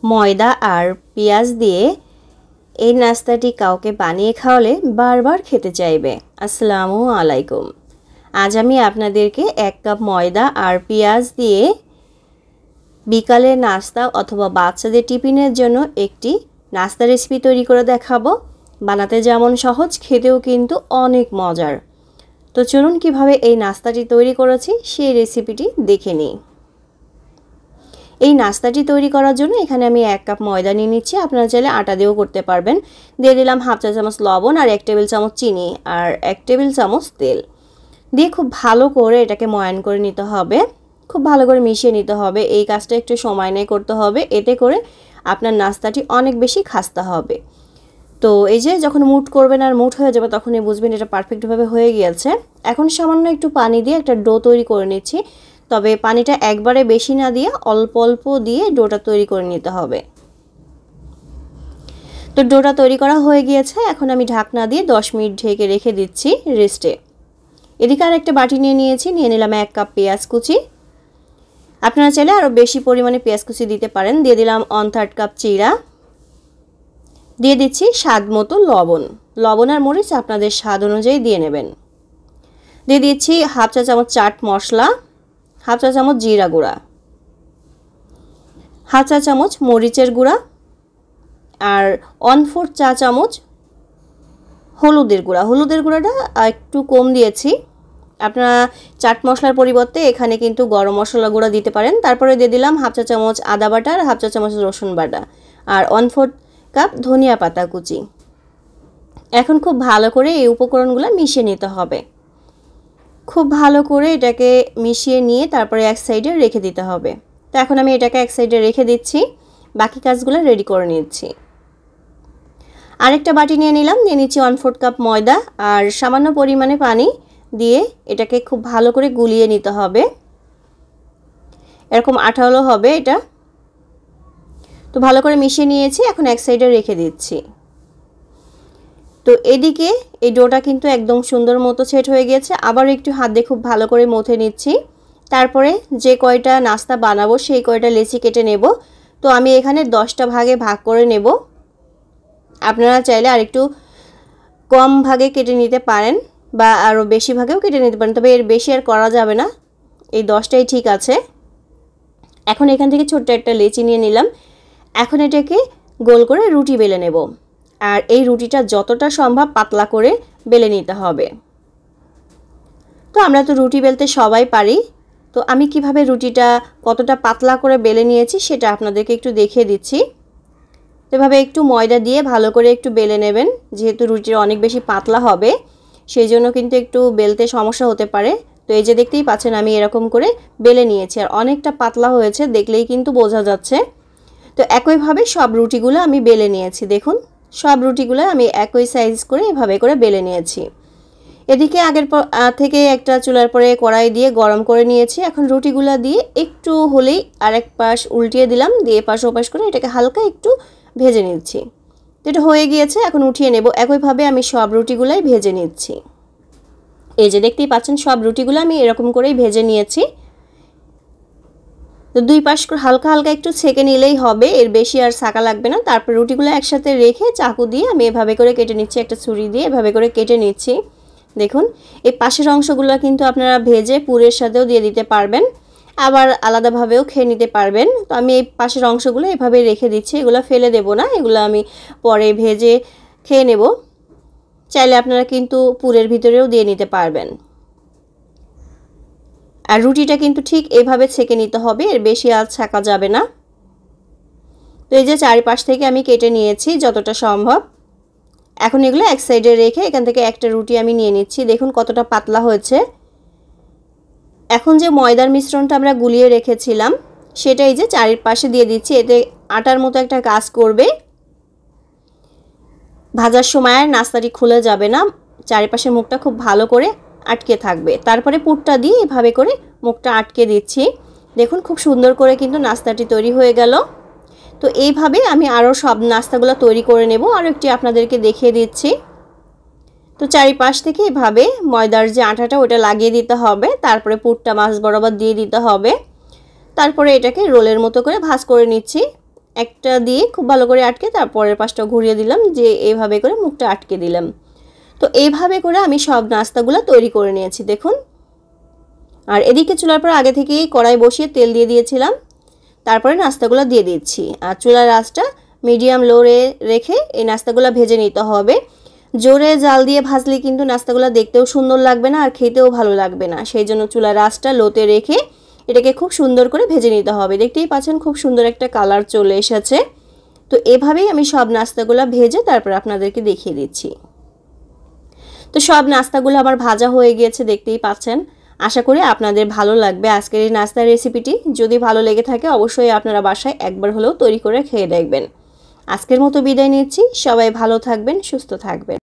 ময়দা আর পেঁয়াজ দিয়ে এই নাস্তাটি কাউকে বানিয়ে খাওয়ালে বারবার খেতে চাইবে। আসসালামু আলাইকুম। আজ আমি আপনাদেরকে 1 কাপ ময়দা আর পেঁয়াজ দিয়ে বিকালের নাস্তা অথবা বাচ্চাদের টিফিনের জন্য একটি নাস্তা রেসিপি তৈরি করে দেখাবো। বানাতে যেমন সহজ, খেতেও কিন্তু অনেক মজার। তো চলুন কিভাবে এই নাস্তাটি তৈরি করেছি সেই রেসিপিটি দেখে নিই। এই নাস্তাটি তৈরি করার জন্য এখানে আমি 1 কাপ ময়দা নিয়ে নিচ্ছি। আপনারা চাইলে আটা দিয়েও করতে পারবেন। দিয়ে দিলাম 1/2 চা চামচ লবণ আর 1 টেবিল চামচ চিনি আর 1 টেবিল চামচ তেল দিয়ে খুব ভালো করে এটাকে ময়ান করে নিতে হবে। খুব ভালো করে মিশিয়ে নিতে হবে। এই কাজটা একটু সময় নিয়ে করতে হবে, এতে করে আপনার নাস্তাটি অনেক বেশি খাস্তা হবে। তো এই যে যখন মুঠ করবেন আর মুঠ হয়ে যাবে তখনই বুঝবেন এটা পারফেক্টভাবে হয়ে গিয়েছে। এখন সামান্য একটু পানি দিয়ে একটা ডো তৈরি করে নিচ্ছি। তবে পানিটা একবারে বেশি না দিয়ে অল্প অল্প দিয়ে ডোটা তৈরি করে নিতে হবে। তো ডোটা তৈরি করা হয়ে গিয়েছে। এখন আমি ঢাকনা দিয়ে 10 মিনিট ঢেকে রেখে দিচ্ছি রেস্টে। এদিকে আর একটা বাটি নিয়ে নিলাম 1 কাপ পেঁয়াজ কুচি। আপনারা চাইলে আরও বেশি পরিমাণে পেঁয়াজ কুচি দিতে পারেন। দিয়ে দিলাম 1/3 কাপ চিড়া। দিয়ে দিচ্ছি স্বাদ মতো লবণ। লবণ আর মরিচ আপনাদের স্বাদ অনুযায়ী দিয়ে নেবেন। দিয়ে দিচ্ছি 1/2 চা চামচ চাট মশলা, 1/2 চা চামচ জিরা গুঁড়া, 1/2 চা চামচ মরিচের গুঁড়া আর 1/4 চা চামচ হলুদের গুঁড়া। হলুদের গুঁড়াটা একটু কম দিয়েছি। আপনারা চাট মশলার পরিবর্তে এখানে কিন্তু গরম মশলা গুঁড়া দিতে পারেন। তারপরে দিয়ে দিলাম 1/2 চা চামচ আদা বাটা আর 1/2 চা চামচ রসুন বাটা আর 1/4 কাপ ধনিয়া পাতা কুচি। এখন খুব ভালো করে এই উপকরণগুলো মিশিয়ে নিতে হবে। খুব ভালো করে এটাকে মিশিয়ে নিয়ে তারপরে এক সাইডে রেখে দিতে হবে। তো এখন আমি এটাকে এক সাইডে রেখে দিচ্ছি, বাকি কাজগুলো রেডি করে নিচ্ছি। আরেকটা বাটি নিয়ে নিচ্ছি 1/4 কাপ ময়দা আর সামান্য পরিমাণে পানি দিয়ে এটাকে খুব ভালো করে গুলিয়ে নিতে হবে। এরকম আঠালো হবে এটা। তো ভালো করে মিশিয়ে নিয়েছি, এখন এক সাইডে রেখে দিচ্ছি। তো এদিকে এই ডোটা কিন্তু একদম সুন্দর মতো সেট হয়ে গেছে। আবার একটু হাত দিয়ে খুব ভালো করে মথে নিচ্ছি। তারপরে যে কয়টা নাস্তা বানাবো সেই কয়টা লেচি কেটে নেব। তো আমি এখানে 10টা ভাগে ভাগ করে নেব। আপনারা চাইলে আরেকটু কম ভাগে কেটে নিতে পারেন বা আরও বেশি ভাগেও কেটে নিতে পারেন, তবে এর বেশি আর করা যাবে না। এই 10টাই ঠিক আছে। এখন এখান থেকে ছোট্ট একটা লেচি নিয়ে নিলাম। এখন এটাকে গোল করে রুটি বেলে নেব আর এই রুটিটা যতটা সম্ভব পাতলা করে বেলে নিতে হবে। তো আমরা তো রুটি বেলতে সবাই পারি। তো আমি কিভাবে রুটিটা কতটা পাতলা করে বেলে নিয়েছি সেটা আপনাদেরকে একটু দেখিয়ে দিচ্ছি। এভাবে একটু ময়দা দিয়ে ভালো করে একটু বেলে নেবেন। যেহেতু রুটিটা অনেক বেশি পাতলা হবে সেই জন্য কিন্তু একটু বেলতে সমস্যা হতে পারে। তো এই যে দেখতেই পাচ্ছেন আমি এরকম করে বেলে নিয়েছি আর অনেকটা পাতলা হয়েছে, দেখলেই কিন্তু বোঝা যাচ্ছে। তো একইভাবে সব রুটিগুলো আমি বেলে নিয়েছি। দেখুন সব রুটিগুলো আমি একই সাইজ করে এভাবে করে বেলে নিয়েছি। এদিকে আগের থেকে একটা চুলার পরে কড়াই দিয়ে গরম করে নিয়েছি। এখন রুটিগুলো দিয়ে একটু হলেই আরেক পাশ উল্টিয়ে দিলাম, দিয়ে পাশ ওপাশ করে এটাকে হালকা একটু ভেজে নিচ্ছি। তো এটা হয়ে গিয়েছে, এখন উঠিয়ে নেব। একইভাবে আমি সব রুটিগুলাই ভেজে নিচ্ছি। এই যে দেখতেই পাচ্ছেন সব রুটিগুলো আমি এরকম করেই ভেজে নিয়েছি। তো দুই পাশ হালকা হালকা একটু ছেঁকে নিলেই হবে, এর বেশি আর ছাকা লাগবে না। তারপর রুটিগুলো একসাথে রেখে চাকু দিয়ে আমি এভাবে করে কেটে নিচ্ছি, একটা ছুরি দিয়ে এভাবে করে কেটে নিচ্ছি। দেখুন এই পাশের অংশগুলো কিন্তু আপনারা ভেজে পুরের সাথেও দিয়ে দিতে পারবেন, আবার আলাদাভাবেও খেয়ে নিতে পারবেন। তো আমি এই পাশের অংশগুলো এভাবে রেখে দিচ্ছি, এগুলো ফেলে দেব না, এগুলো আমি পরে ভেজে খেয়ে নেব। চাইলে আপনারা কিন্তু পুরের ভিতরেও দিয়ে নিতে পারবেন। আর রুটিটা কিন্তু ঠিক এভাবে ছেঁকে নিতে হবে, এর বেশি আর ছাকা যাবে না। তো এই যে চারিপাশ থেকে আমি কেটে নিয়েছি যতটা সম্ভব। এখন এগুলো এক সাইডে রেখে এখান থেকে একটা রুটি আমি নিয়ে নিচ্ছি। দেখুন কতটা পাতলা হয়েছে। এখন যে ময়দার মিশ্রণটা আমরা গুলিয়ে রেখেছিলাম সেটা এই যে চারিপাশে দিয়ে দিচ্ছি। এতে আটার মতো একটা কাজ করবে, ভাজার সময় আর নাস্তাটি খুলে যাবে না, চারিপাশের মুখটা খুব ভালো করে আটকে থাকবে। তারপরে পুরটা দিয়ে এভাবে করে মুখটা আটকে দিচ্ছি। দেখুন খুব সুন্দর করে কিন্তু নাস্তাটি তৈরি হয়ে গেল। তো এইভাবে আমি আরও সব নাস্তাগুলো তৈরি করে নেব, আরও একটি আপনাদেরকে দেখিয়ে দিচ্ছি। তো চারিপাশ থেকে এভাবে ময়দার যে আটাটা ওটা লাগিয়ে দিতে হবে, তারপরে পুরটা মাছ বরাবর দিয়ে দিতে হবে। তারপরে এটাকে রোলের মতো করে ভাঁজ করে নিচ্ছি। একটা দিয়ে খুব ভালো করে আটকে তারপরের পাশটা ঘুরিয়ে দিলাম, যে এইভাবে করে মুখটা আটকে দিলাম। তো এইভাবে করে আমি সব নাস্তাগুলো তৈরি করে নিয়েছি দেখুন। আর এদিকে চুলার পর আগে থেকেই কড়াই বসিয়ে তেল দিয়ে দিয়েছিলাম, তারপরে নাস্তাগুলো দিয়ে দিচ্ছি। আর চুলার আঁচটা মিডিয়াম লোরে রেখে এই নাস্তাগুলো ভেজে নিতে হবে। জোরে জাল দিয়ে ভাজলে কিন্তু নাস্তাগুলো দেখতেও সুন্দর লাগবে না আর খেতেও ভালো লাগবে না, সেই জন্য চুলার আঁচটা লোতে রেখে এটাকে খুব সুন্দর করে ভেজে নিতে হবে। দেখতেই পাচ্ছেন খুব সুন্দর একটা কালার চলে এসেছে। তো এভাবেই আমি সব নাস্তাগুলো ভেজে তারপর আপনাদেরকে দেখিয়ে দিচ্ছি। তো সব নাস্তাগুলো আবার ভাজা হয়ে গিয়েছে, দেখতেই পাচ্ছেন। আশা করি আপনাদের ভালো লাগবে আজকের এই নাস্তার রেসিপিটি। যদি ভালো লেগে থাকে অবশ্যই আপনারা বাসায় একবার হলেও তৈরি করে খেয়ে দেখবেন। আজকের মতো বিদায় নিচ্ছি, সবাই ভালো থাকবেন, সুস্থ থাকবেন।